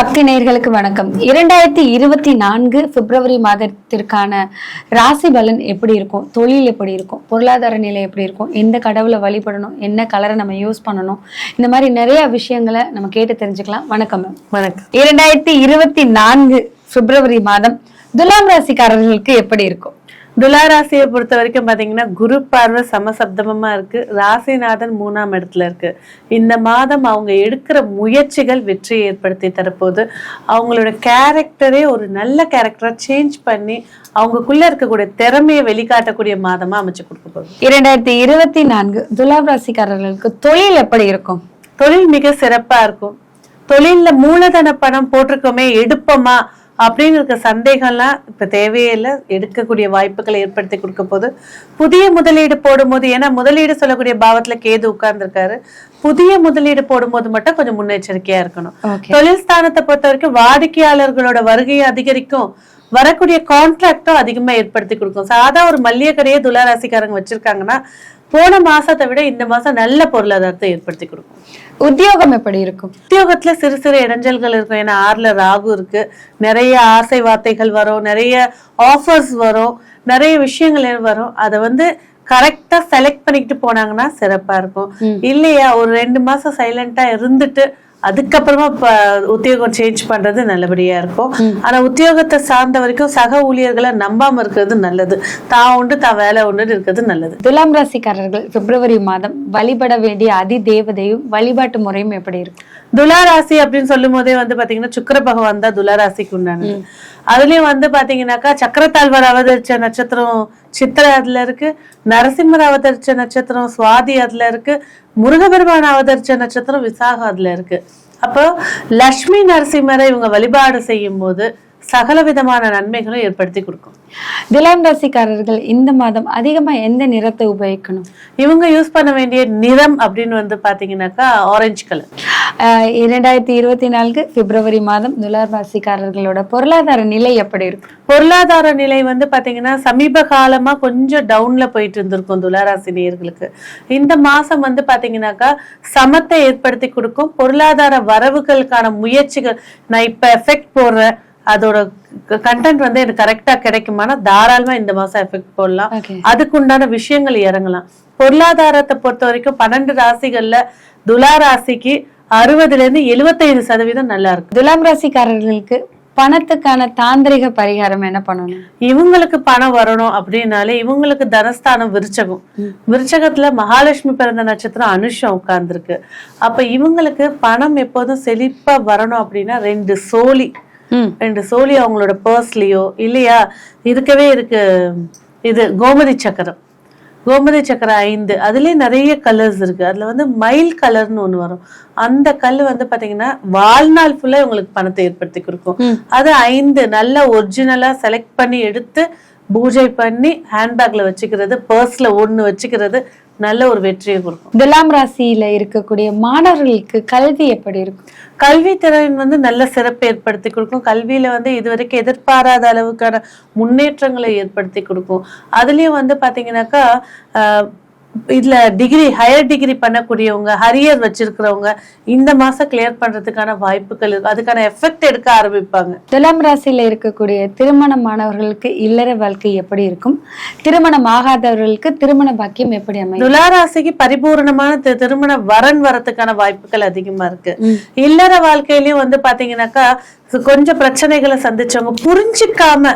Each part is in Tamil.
பக்தி நேயர்களுக்கு வணக்கம். 2024 பிப்ரவரி மாதத்திற்கான ராசி பலன் எப்படி இருக்கும், தொழில் எப்படி இருக்கும், பொருளாதார நிலை எப்படி இருக்கும், எந்த கடவுளை வழிபடணும், என்ன கலரை நம்ம யூஸ் பண்ணணும், இந்த மாதிரி நிறைய விஷயங்களை நம்ம கேட்டு தெரிஞ்சுக்கலாம். வணக்கம் மேம். வணக்கம். 2024 பிப்ரவரி மாதம் துலாம் ராசிக்காரர்களுக்கு எப்படி இருக்கும்? துளாராசியை பொறுத்த வரைக்கும் பாத்தீங்கன்னா குரு பார்வை சமசப்தமா இருக்கு. ராசிநாதன் 3ஆம் இடத்துல இருக்கு. இந்த மாதம் அவங்க எடுக்கிற முயற்சிகள் வெற்றியை ஏற்படுத்தி தரப்போது. அவங்களோட கேரக்டரே ஒரு நல்ல கேரக்டரா சேஞ்ச் பண்ணி அவங்களுக்குள்ள இருக்கக்கூடிய திறமையை வெளிக்காட்டக்கூடிய மாதமா அமைச்சு கொடுக்க போகுது. 2024 துலாம் ராசிக்காரர்களுக்கு தொழில் எப்படி இருக்கும்? தொழில் மிக சிறப்பா இருக்கும். தொழில்ல மூலதன பணம் போட்டிருக்கோமே, எடுப்போமா அப்படின்னு இருக்க சந்தேகம்லாம் இப்ப தேவையே இல்லை. எடுக்கக்கூடிய வாய்ப்புகளை ஏற்படுத்தி கொடுக்க போது. புதிய முதலீடு போடும்போது, ஏன்னா முதலீடு சொல்லக்கூடிய பாவத்துல கேது உட்கார்ந்துருக்காரு, புதிய முதலீடு போடும்போது மட்டும் கொஞ்சம் முன்னெச்சரிக்கையா இருக்கணும். தொழில் ஸ்தானத்தை பொறுத்த வரைக்கும் வாடிக்கையாளர்களோட வருகையை அதிகரிக்கும், வரக்கூடிய கான்ட்ராக்டும் அதிகமா ஏற்படுத்தி கொடுக்கும். சாதா ஒரு மல்லிகை கடையே துளாராசிக்காரங்க வச்சிருக்காங்கன்னா போன மாசத்தை விட இந்த மாசம் நல்ல பொருளாதாரத்தை ஏற்படுத்தி கொடுக்கும். உத்தியோகம் எப்படி இருக்கும்? உத்தியோகத்துல சிறு சிறு இடைஞ்சல்கள் இருக்கும். ஏன்னா 6ல ராகு இருக்கு. நிறைய ஆசை வார்த்தைகள் வரும், நிறைய ஆஃபர்ஸ் வரும், நிறைய விஷயங்கள் வரும். அதை கரெக்டா செலக்ட் பண்ணிக்கிட்டு போனாங்கன்னா சிறப்பா இருக்கும். இல்லையா ஒரு 2 மாசம் சைலண்டா இருந்துட்டு அதுக்கப்புறமா உத்தியோகம் சேஞ்ச் பண்றது நல்லபடியா இருக்கும். ஆனா உத்தியோகத்தை சார்ந்த வரைக்கும் சக ஊழியர்களை நம்பாம இருக்கிறது நல்லது. தான் உண்டு தான் வேலை உண்டு இருக்கிறது நல்லது. துலாம் ராசிக்காரர்கள் பிப்ரவரி மாதம் வழிபட வேண்டிய அதி தேவதையும் வழிபாட்டு முறையும் எப்படி இருக்கும்? துளாராசி அப்படின்னு சொல்லும் போதே பாத்தீங்கன்னா சுக்கிர பகவான் தான் துளாராசிக்கு உண்டானது. அதுலயும் பாத்தீங்கன்னாக்கா சக்கரத்தாழ்வார் அவதரிச்ச நட்சத்திரம் சித்திரை அதுல இருக்கு, நரசிம்மர் அவதரிச்ச நட்சத்திரம் சுவாதி அதுல இருக்கு, முருகபெருமான் அவதரிச்ச நட்சத்திரம் விசாகம் அதுல இருக்கு. அப்போ லட்சுமி நரசிம்மரை இவங்க வழிபாடு செய்யும் போது சகல விதமான நன்மைகளும் ஏற்படுத்தி கொடுக்கும். துலாம் ராசிக்காரர்கள் இந்த மாதம் அதிகமா எந்த நிறத்தை உபயோகிக்கணும்? இவங்க யூஸ் பண்ண வேண்டிய நிறம் அப்படின்னு பாத்தீங்கன்னாக்கா ஆரஞ்சு கலர். 2024 பிப்ரவரி மாதம் துலாம் ராசிக்காரர்களோட பொருளாதார நிலை எப்படி இருக்கும்? பொருளாதார நிலை பாத்தீங்கன்னா சமீப காலமா கொஞ்சம் டவுன்ல போயிட்டு இருந்திருக்கும் துளாராசி நேயர்களுக்கு. இந்த மாசம் பாத்தீங்கன்னாக்கா சமத்தை ஏற்படுத்தி கொடுக்கும். பொருளாதார வரவுகளுக்கான முயற்சிகள், நான் இப்ப எஃபெக்ட் போடுறேன், அதோட கண்டென்ட் எனக்கு கரெக்டா கிடைக்குமானா தாராளமா இந்த மாசம் எஃபெக்ட் போடலாம். அதுக்குண்டான விஷயங்கள் இறங்கலாம். பொருளாதாரத்தை பொறுத்த வரைக்கும் 12 ராசிகள்ல துளாராசிக்கு 60% நல்லா இருக்கு. துலாம் ராசிக்காரர்களுக்கு பணத்துக்கான தாந்திரிக பரிகாரம் என்ன பண்ணணும்? இவங்களுக்கு பணம் வரணும் அப்படின்னாலே இவங்களுக்கு தனஸ்தானம் விருச்சகம். விருச்சகத்துல மகாலட்சுமி பிறந்த நட்சத்திரம் அனுஷம் உட்கார்ந்துருக்கு. அப்ப இவங்களுக்கு பணம் எப்போதும் செழிப்பா வரணும் அப்படின்னா 2 சோழி அவங்களோட பர்ஸ்லயோ இல்லையா இருக்கவே இருக்கு. இது கோமதி சக்கரம் 5. அதுலயே நிறைய கலர்ஸ் இருக்கு. அதுல மயில் கலர்னு ஒண்ணு வரும். அந்த கல்லு பாத்தீங்கன்னா வாழ்நாள் ஃபுல்லா உங்களுக்கு பணத்தை ஏற்படுத்தி கொடுக்கும். அது 5 நல்ல ஒரிஜினலா செலக்ட் பண்ணி எடுத்து பூஜை பண்ணி ஹேண்ட்பேக்ல வச்சுக்கிறது, பர்ஸ்ல 1 வச்சுக்கிறது நல்ல ஒரு வெற்றியை கொடுக்கும். துலாம் ராசியில இருக்கக்கூடிய மாணவர்களுக்கு கல்வி எப்படி இருக்கும்? கல்வி திறன் நல்ல சிறப்பை ஏற்படுத்தி கொடுக்கும். கல்வியில இதுவரைக்கும் எதிர்பாராத அளவுக்கான முன்னேற்றங்களை ஏற்படுத்தி கொடுக்கும். அதுலயும் பாத்தீங்கன்னாக்கா இதுல ஹையர் டிகிரி பண்ணக்கூடியவங்க, ஹரியர் வச்சிருக்கிறவங்க இந்த மாசம் கிளியர் பண்றதுக்கான வாய்ப்புகள் இருக்கு. அதுக்கான எஃபெக்ட் எடுக்க ஆரம்பிப்பாங்க. துலாம் ராசியில இருக்கக்கூடிய திருமணமானவர்களுக்கு இல்லற வாழ்க்கை எப்படி இருக்கும்? திருமணம் ஆகாதவர்களுக்கு திருமண பாக்கியம் எப்படி அமையும்? துளாராசிக்கு பரிபூர்ணமான திருமண வரன் வரத்துக்கான வாய்ப்புகள் அதிகமா இருக்கு. இல்லற வாழ்க்கையிலயும் பாத்தீங்கன்னாக்கா கொஞ்சம் பிரச்சனைகளை சந்திச்சவங்க, புரிஞ்சுக்காம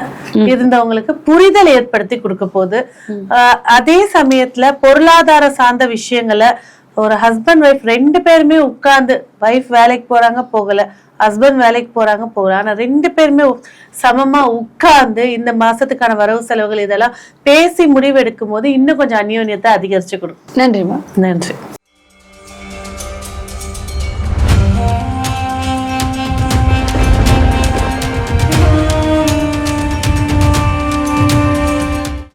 இருந்தவங்களுக்கு புரிதல் ஏற்படுத்தி கொடுக்க போது. அதே சமயத்துல பொருளாதார சார்ந்த விஷயங்களை ஒரு ஹஸ்பண்ட் ஒய்ஃப் 2 பேருமே உட்கார்ந்து, ஒய்ஃப் வேலைக்கு போறாங்க போகல, ஹஸ்பண்ட் வேலைக்கு போறாங்க போகல, ஆனா 2 பேருமே சமமா உட்கார்ந்து இந்த மாசத்துக்கான வரவு செலவுகள் இதெல்லாம் பேசி முடிவெடுக்கும் போது இன்னும் கொஞ்சம் அந்யோன்யத்தை அதிகரிச்சு கொடுக்கும். நன்றிமா. நன்றி.